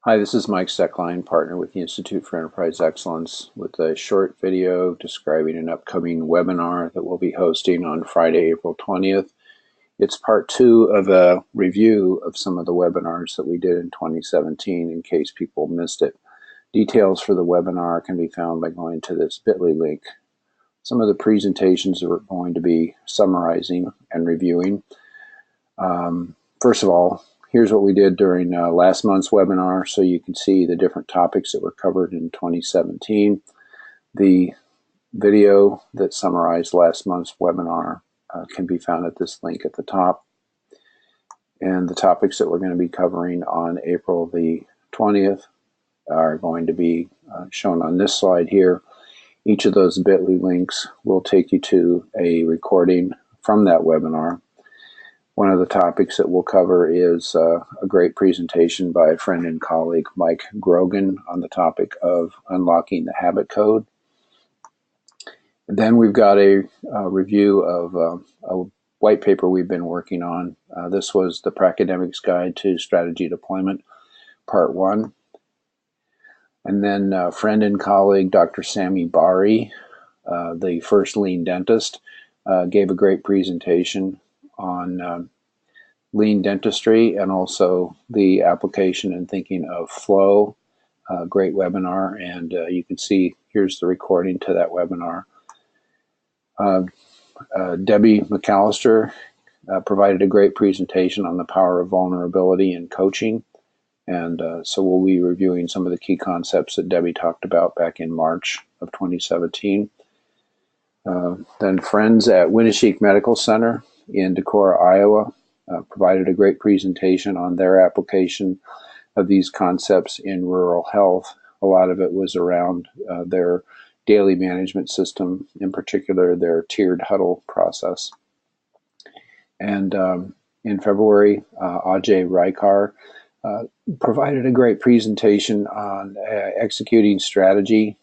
Hi, this is Mike Steckline, partner with the Institute for Enterprise Excellence, with a short video describing an upcoming webinar that we'll be hosting on Friday, April 20th. It's part two of a review of some of the webinars that we did in 2017 in case people missed it. Details for the webinar can be found by going to this bit.ly link. Some of the presentations that we're going to be summarizing and reviewing. First of all, here's what we did during last month's webinar, so you can see the different topics that were covered in 2017. The video that summarized last month's webinar can be found at this link at the top. And the topics that we're going to be covering on April the 20th are going to be shown on this slide here. Each of those bit.ly links will take you to a recording from that webinar. One of the topics that we'll cover is a great presentation by a friend and colleague, Mike Grogan, on the topic of unlocking the habit code. And then we've got a review of a white paper we've been working on. This was the Pracademic's Guide to Strategy Deployment, Part 1. And then friend and colleague, Dr. Sami Bari, the first lean dentist, gave a great presentation on lean dentistry and also the application and thinking of flow. Great webinar, and you can see here's the recording to that webinar. Debbie McAllister provided a great presentation on the power of vulnerability in coaching, and so we'll be reviewing some of the key concepts that Debbie talked about back in March of 2017. Then friends at Winneshiek Medical Center in Decorah, Iowa, provided a great presentation on their application of these concepts in rural health. A lot of it was around their daily management system, in particular their tiered huddle process. And in February, Ajay Raikar provided a great presentation on executing strategy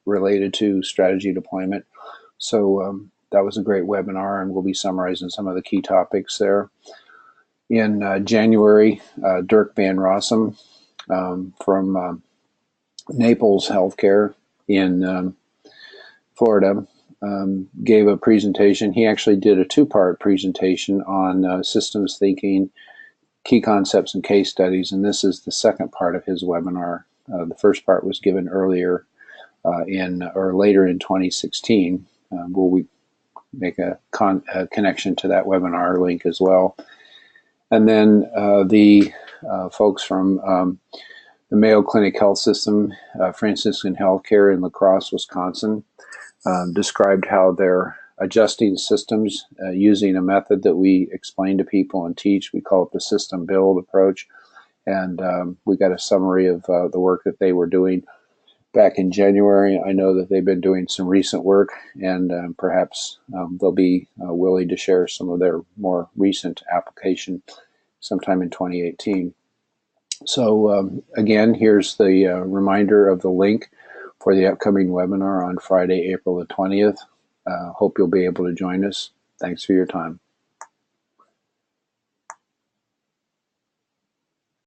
related to strategy deployment. So that was a great webinar, and we'll be summarizing some of the key topics there. In January, Dirk Van Rossum from Naples Healthcare in Florida gave a presentation. He actually did a two-part presentation on systems thinking, key concepts, and case studies, and this is the second part of his webinar. The first part was given earlier later in 2016. We'll make a connection to that webinar link as well. And then the folks from the Mayo Clinic Health System, Franciscan Healthcare in La Crosse, Wisconsin, described how they're adjusting systems using a method that we explain to people and teach. We call it the system build approach. And we got a summary of the work that they were doing back in January. I know that they've been doing some recent work, and perhaps they'll be willing to share some of their more recent application sometime in 2018. So again, here's the reminder of the link for the upcoming webinar on Friday, April the 20th. Hope you'll be able to join us. Thanks for your time.